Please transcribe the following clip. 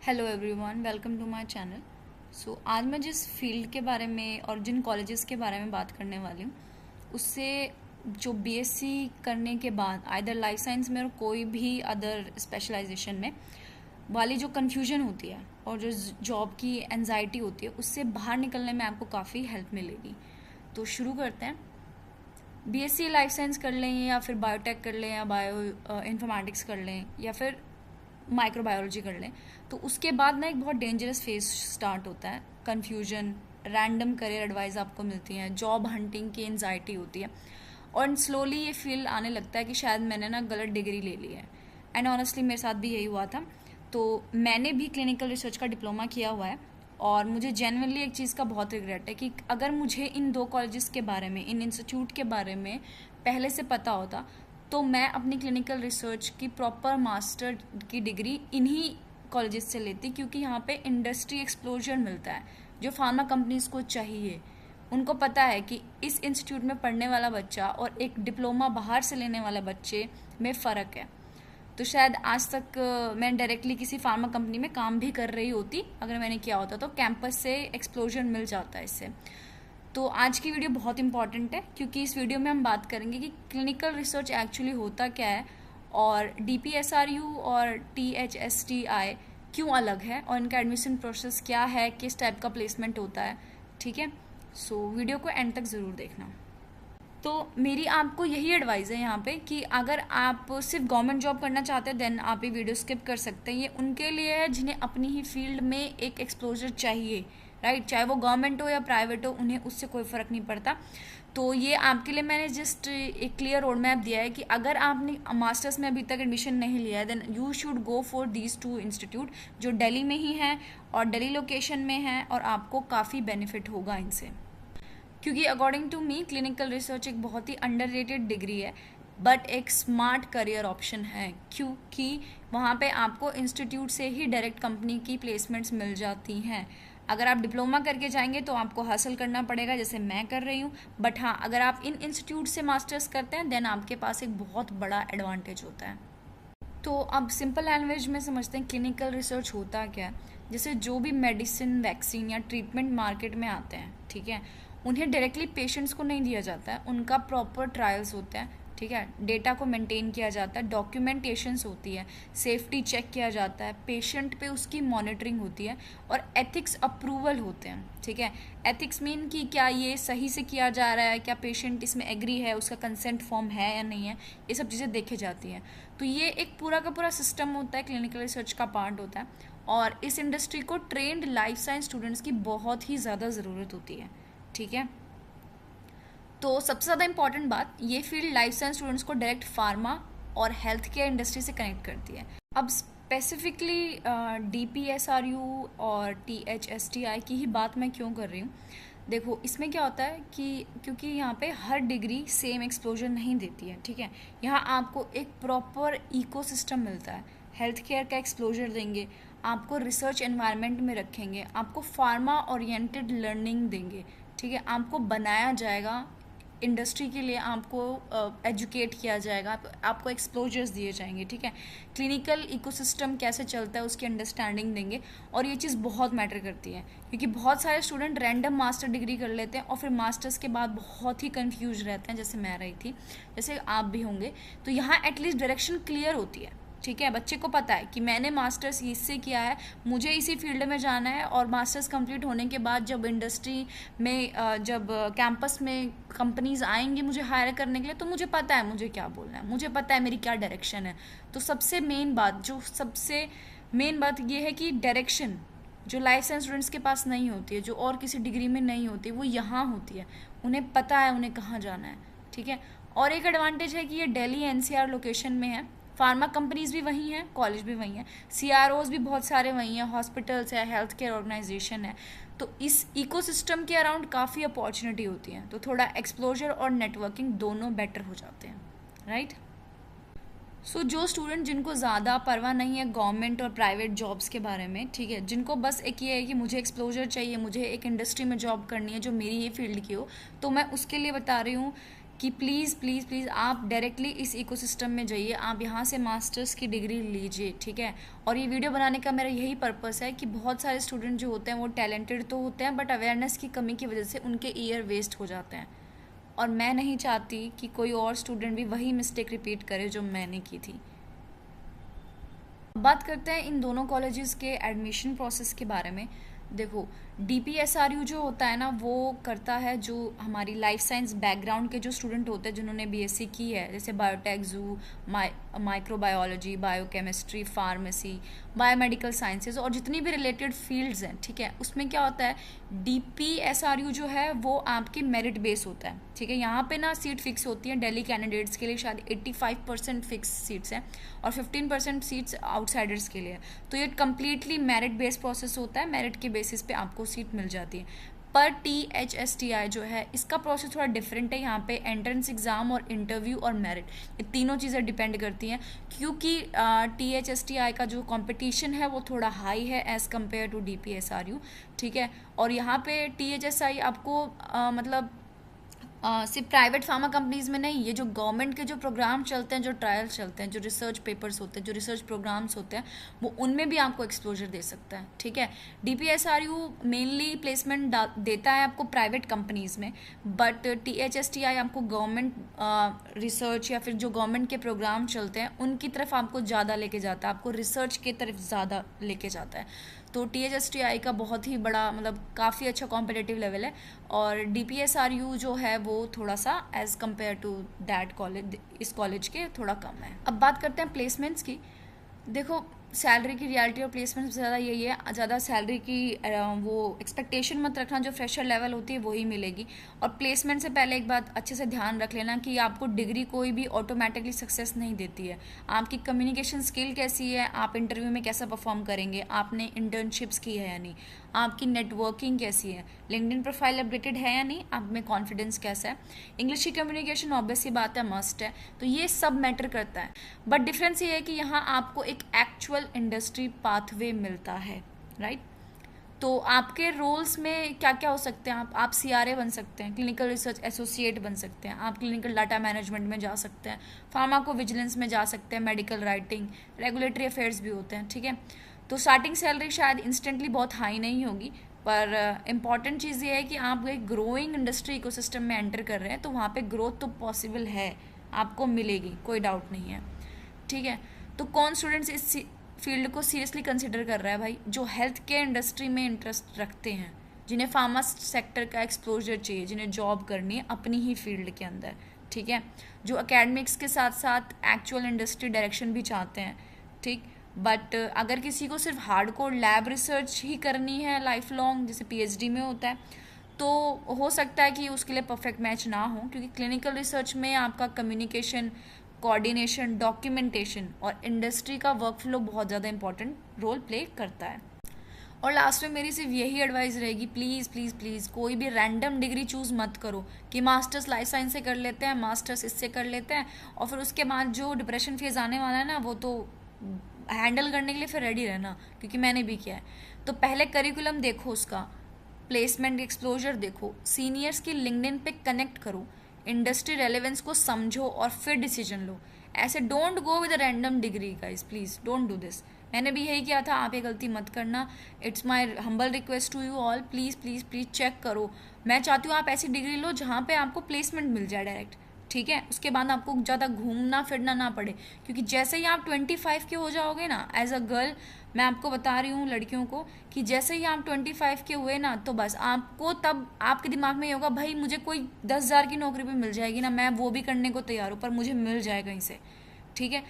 Hello everyone, welcome to my channel. आज मैं जिस फील्ड के बारे में और जिन कॉलेजेस के बारे में बात करने वाली हूँ उससे जो बीएससी करने के बाद आइदर लाइफ साइंस में और कोई भी अदर स्पेशलाइजेशन में वाली जो कन्फ्यूजन होती है और जो जॉब की एंजाइटी होती है उससे बाहर निकलने में आपको काफ़ी हेल्प मिलेगी। तो शुरू करते हैं। बीएससी लाइफ साइंस कर लें या फिर बायोटेक कर लें या बायो इन्फॉर्मेटिक्स कर लें या फिर माइक्रोबायोलॉजी कर लें, तो उसके बाद ना एक बहुत डेंजरस फेज स्टार्ट होता है। कन्फ्यूजन, रैंडम करियर एडवाइस आपको मिलती है, जॉब हंटिंग की एंजाइटी होती है और स्लोली ये फील आने लगता है कि शायद मैंने ना गलत डिग्री ले ली है। एंड ऑनेस्टली मेरे साथ भी यही हुआ था। तो मैंने भी क्लिनिकल रिसर्च का डिप्लोमा किया हुआ है और मुझे जेन्युइनली एक चीज़ का बहुत रिग्रेट है कि अगर मुझे इन दो कॉलेजेस के बारे में, इन इंस्टीट्यूट के बारे में पहले से पता होता तो मैं अपनी क्लिनिकल रिसर्च की प्रॉपर मास्टर की डिग्री इन्हीं कॉलेजेस से लेती, क्योंकि यहाँ पे इंडस्ट्री एक्सप्लोजर मिलता है जो फार्मा कंपनीज को चाहिए। उनको पता है कि इस इंस्टीट्यूट में पढ़ने वाला बच्चा और एक डिप्लोमा बाहर से लेने वाला बच्चे में फ़र्क है। तो शायद आज तक मैं डायरेक्टली किसी फार्मा कंपनी में काम भी कर रही होती अगर मैंने किया होता, तो कैंपस से एक्सप्लोजर मिल जाता है इससे। तो आज की वीडियो बहुत इंपॉर्टेंट है क्योंकि इस वीडियो में हम बात करेंगे कि क्लिनिकल रिसर्च एक्चुअली होता क्या है और डीपीएसआरयू और टीएचएसटीआई क्यों अलग है और इनका एडमिशन प्रोसेस क्या है, किस टाइप का प्लेसमेंट होता है। ठीक है, सो वीडियो को एंड तक ज़रूर देखना। तो मेरी आपको यही एडवाइस है यहाँ पे कि अगर आप सिर्फ गवर्नमेंट जॉब करना चाहते हैं देन आप ये वीडियो स्किप कर सकते हैं। ये उनके लिए है जिन्हें अपनी ही फील्ड में एक एक्सप्लोजर चाहिए, राइट। चाहे वो गवर्नमेंट हो या प्राइवेट हो, उन्हें उससे कोई फ़र्क नहीं पड़ता। तो ये आपके लिए मैंने जस्ट एक क्लियर रोड मैप दिया है कि अगर आपने मास्टर्स में अभी तक एडमिशन नहीं लिया है then you should go for these two institute जो दिल्ली में ही हैं और दिल्ली लोकेशन में हैं और आपको काफ़ी बेनिफिट होगा इनसे, क्योंकि according to me clinical research एक बहुत ही अंडररेटेड डिग्री है बट एक स्मार्ट करियर ऑप्शन है, क्योंकि वहाँ पे आपको इंस्टीट्यूट से ही डायरेक्ट कंपनी की प्लेसमेंट्स मिल जाती हैं। अगर आप डिप्लोमा करके जाएंगे तो आपको हासिल करना पड़ेगा जैसे मैं कर रही हूँ, बट हाँ अगर आप इन इंस्टीट्यूट से मास्टर्स करते हैं देन आपके पास एक बहुत बड़ा एडवांटेज होता है। तो अब सिंपल लैंग्वेज में समझते हैं क्लिनिकल रिसर्च होता क्या है। जैसे जो भी मेडिसिन, वैक्सीन या ट्रीटमेंट मार्केट में आते हैं, ठीक है, उन्हें डायरेक्टली पेशेंट्स को नहीं दिया जाता है, उनका प्रॉपर ट्रायल्स होते हैं, ठीक है, डेटा को मेंटेन किया जाता है, डॉक्यूमेंटेशंस होती है, सेफ्टी चेक किया जाता है, पेशेंट पे उसकी मॉनिटरिंग होती है और एथिक्स अप्रूवल होते हैं। ठीक है, एथिक्स मीन कि क्या ये सही से किया जा रहा है, क्या पेशेंट इसमें एग्री है, उसका कंसेंट फॉर्म है या नहीं है, ये सब चीज़ें देखी जाती हैं। तो ये एक पूरा का पूरा सिस्टम होता है, क्लिनिकल रिसर्च का पार्ट होता है और इस इंडस्ट्री को ट्रेंड लाइफ साइंस स्टूडेंट्स की बहुत ही ज़्यादा ज़रूरत होती है। ठीक है, तो सबसे ज़्यादा इंपॉर्टेंट बात, ये फील्ड लाइफ साइंस स्टूडेंट्स को डायरेक्ट फार्मा और हेल्थ केयर इंडस्ट्री से कनेक्ट करती है। अब स्पेसिफिकली डीपीएसआरयू और टीएचएसटीआई की ही बात मैं क्यों कर रही हूँ, देखो इसमें क्या होता है कि क्योंकि यहाँ पे हर डिग्री सेम एक्सप्लोजर नहीं देती है। ठीक है, यहाँ आपको एक प्रॉपर इकोसिस्टम मिलता है, हेल्थ केयर का एक्सप्लोजर देंगे, आपको रिसर्च एनवायरनमेंट में रखेंगे, आपको फार्मा ओरिएंटेड लर्निंग देंगे। ठीक है, आपको बनाया जाएगा इंडस्ट्री के लिए, आपको एजुकेट किया जाएगा, आपको एक्सप्लोजर्स दिए जाएंगे। ठीक है, क्लिनिकल इकोसिस्टम कैसे चलता है उसकी अंडरस्टैंडिंग देंगे और ये चीज़ बहुत मैटर करती है क्योंकि बहुत सारे स्टूडेंट रैंडम मास्टर डिग्री कर लेते हैं और फिर मास्टर्स के बाद बहुत ही कंफ्यूज रहते हैं, जैसे मैं रही थी, जैसे आप भी होंगे। तो यहाँ एटलीस्ट डायरेक्शन क्लियर होती है। ठीक है, बच्चे को पता है कि मैंने मास्टर्स इससे किया है, मुझे इसी फील्ड में जाना है और मास्टर्स कंप्लीट होने के बाद जब इंडस्ट्री में जब कैंपस में कंपनीज आएंगी मुझे हायर करने के लिए तो मुझे पता है मुझे क्या बोलना है, मुझे पता है मेरी क्या डायरेक्शन है। तो सबसे मेन बात ये है कि डायरेक्शन जो लाइफ साइंस स्टूडेंट्स के पास नहीं होती है, जो और किसी डिग्री में नहीं होती है, वो यहाँ होती है। उन्हें पता है उन्हें कहाँ जाना है। ठीक है, और एक एडवांटेज है कि ये दिल्ली एनसीआर लोकेशन में है, फार्मा कंपनीज भी वहीं हैं, कॉलेज भी वहीं हैं, सीआरओज भी बहुत सारे वहीं हैं, हॉस्पिटल्स है, हेल्थ केयर ऑर्गेनाइजेशन है। तो इस इकोसिस्टम के अराउंड काफ़ी अपॉर्चुनिटी होती है, तो थोड़ा एक्सप्लोजर और नेटवर्किंग दोनों बेटर हो जाते हैं, राइट। जो स्टूडेंट जिनको ज़्यादा परवाह नहीं है गवर्नमेंट और प्राइवेट जॉब्स के बारे में, ठीक है, जिनको बस एक ये है कि मुझे एक्सप्लोजर चाहिए, मुझे एक इंडस्ट्री में जॉब करनी है जो मेरी ही फील्ड की हो, तो मैं उसके लिए बता रही हूँ कि प्लीज़ प्लीज़ प्लीज़ आप डायरेक्टली इस इकोसिस्टम में जाइए, आप यहाँ से मास्टर्स की डिग्री लीजिए, ठीक है। और ये वीडियो बनाने का मेरा यही पर्पस है कि बहुत सारे स्टूडेंट जो होते हैं वो टैलेंटेड तो होते हैं, बट अवेयरनेस की कमी की वजह से उनके ईयर वेस्ट हो जाते हैं, और मैं नहीं चाहती कि कोई और स्टूडेंट भी वही मिस्टेक रिपीट करे जो मैंने की थी। बात करते हैं इन दोनों कॉलेजेस के एडमिशन प्रोसेस के बारे में। देखो, DPSRU जो होता है ना, वो करता है जो हमारी लाइफ साइंस बैकग्राउंड के जो स्टूडेंट होते हैं जिन्होंने BSc की है, जैसे बायोटेक, जू, microbiology, biochemistry, pharmacy, biomedical sciences और जितनी भी रिलेटेड फील्ड्स हैं, ठीक है। उसमें क्या होता है, DPSRU जो है वो आपकी मेरिट बेस होता है, ठीक है। यहाँ पे ना सीट फिक्स होती है, दिल्ली कैंडिडेट्स के लिए शायद 85% फिक्स सीट्स हैं और 15% सीट्स आउटसाइडर्स के लिए। तो ये कम्प्लीटली मेरिट बेस्ड प्रोसेस होता है, मेरिट के बेसिस पे आपको सीट मिल जाती है। पर THSTI जो है इसका प्रोसेस थोड़ा डिफरेंट है। यहाँ पे एंट्रेंस एग्ज़ाम और इंटरव्यू और मेरिट, ये तीनों चीज़ें डिपेंड करती हैं, क्योंकि THSTI का जो कंपटीशन है वो थोड़ा हाई है एज़ कम्पेयर टू DPSRU, ठीक है। और यहाँ पे THSI आपको मतलब सिर्फ प्राइवेट फार्मा कंपनीज में नहीं, ये जो गवर्नमेंट के जो प्रोग्राम चलते हैं, जो ट्रायल चलते हैं, जो रिसर्च पेपर्स होते हैं, जो रिसर्च प्रोग्राम्स होते हैं, वो उनमें भी आपको एक्सपोजर दे सकता है, ठीक है। DPSRU मेनली प्लेसमेंट देता है आपको प्राइवेट कंपनीज में, बट THSTI आपको गवर्नमेंट रिसर्च या फिर जो गवर्नमेंट के प्रोग्राम चलते हैं उनकी तरफ आपको ज़्यादा लेके जाता है, आपको रिसर्च की तरफ ज़्यादा लेके जाता है। तो THSTI का बहुत ही बड़ा मतलब काफ़ी अच्छा कॉम्पिटिटिव लेवल है, और DPSRU जो है वो थोड़ा सा as compare to that college, इस कॉलेज के थोड़ा कम है। अब बात करते हैं प्लेसमेंट्स की। देखो, सैलरी की रियलिटी और प्लेसमेंट से ज़्यादा यही है, ज़्यादा सैलरी की वो एक्सपेक्टेशन मत रखना, जो फ्रेशर लेवल होती है वही मिलेगी। और प्लेसमेंट से पहले एक बात अच्छे से ध्यान रख लेना कि आपको डिग्री कोई भी ऑटोमेटिकली सक्सेस नहीं देती है। आपकी कम्युनिकेशन स्किल कैसी है, आप इंटरव्यू में कैसा परफॉर्म करेंगे, आपने इंटर्नशिप्स की है या नहीं, आपकी नेटवर्किंग कैसी है, लिंक्डइन प्रोफाइल अपडेटेड है या नहीं, आप में कॉन्फिडेंस कैसा है, इंग्लिश की कम्युनिकेशन ऑब्वियस ही बात है, मस्ट है। तो ये सब मैटर करता है, बट डिफरेंस ये है कि यहाँ आपको एक एक्चुअल इंडस्ट्री पाथवे मिलता है, राइट। तो आपके रोल्स में क्या क्या हो सकते हैं, आप CRA बन सकते हैं, क्लिनिकल रिसर्च एसोसिएट बन सकते हैं, आप क्लिनिकल डाटा मैनेजमेंट में जा सकते हैं, फार्माको विजिलेंस में जा सकते हैं, मेडिकल राइटिंग, रेगुलेटरी अफेयर्स भी होते हैं, ठीक है। तो स्टार्टिंग सैलरी शायद इंस्टेंटली बहुत हाई नहीं होगी, पर इम्पॉर्टेंट चीज़ ये है कि आप एक ग्रोइंग इंडस्ट्री इकोसिस्टम में एंटर कर रहे हैं, तो वहाँ पे ग्रोथ तो पॉसिबल है, आपको मिलेगी, कोई डाउट नहीं है, ठीक है। तो कौन स्टूडेंट्स इस फील्ड को सीरियसली कंसिडर कर रहा है भाई, जो हेल्थ केयर इंडस्ट्री में इंटरेस्ट रखते हैं, जिन्हें फार्मा सेक्टर का एक्सपोजर चाहिए, जिन्हें जॉब करनी है अपनी ही फील्ड के अंदर, ठीक है, जो एकेडमिक्स के साथ साथ एक्चुअल इंडस्ट्री डायरेक्शन भी चाहते हैं, ठीक। बट अगर किसी को सिर्फ हार्डकोर लैब रिसर्च ही करनी है लाइफ लॉन्ग, जैसे PhD में होता है, तो हो सकता है कि उसके लिए परफेक्ट मैच ना हो, क्योंकि क्लिनिकल रिसर्च में आपका कम्युनिकेशन, कोऑर्डिनेशन, डॉक्यूमेंटेशन और इंडस्ट्री का वर्कफ्लो बहुत ज़्यादा इंपॉर्टेंट रोल प्ले करता है। और लास्ट में मेरी सिर्फ यही एडवाइस रहेगी, प्लीज़ प्लीज़ प्लीज़ कोई भी रैंडम डिग्री चूज़ मत करो कि मास्टर्स लाइफ साइंस से कर लेते हैं, मास्टर्स इससे कर लेते हैं, और फिर उसके बाद जो डिप्रेशन फेज आने वाला है ना, वो तो हैंडल करने के लिए फिर रेडी रहना, क्योंकि मैंने भी किया है। तो पहले करिकुलम देखो, उसका प्लेसमेंट एक्सप्लोजर देखो, सीनियर्स की लिंक्डइन पे कनेक्ट करो, इंडस्ट्री रेलेवेंस को समझो और फिर डिसीजन लो। ऐसे don't go with a random degree guys, please don't do this. मैंने भी यही किया था, आप ये गलती मत करना। It's my humble request to you all, please please please check करो। मैं चाहती हूँ आप ऐसी डिग्री लो जहाँ पे आपको प्लेसमेंट मिल जाए डायरेक्ट, ठीक है। उसके बाद आपको ज़्यादा घूमना फिरना ना पड़े, क्योंकि जैसे ही आप 25 के हो जाओगे ना, एज अ गर्ल मैं आपको बता रही हूँ लड़कियों को, कि जैसे ही आप 25 के हुए ना, तो बस आपको तब आपके दिमाग में ये होगा, भाई मुझे कोई 10,000 की नौकरी भी मिल जाएगी ना, मैं वो भी करने को तैयार हूँ, पर मुझे मिल जाए कहीं से, ठीक है।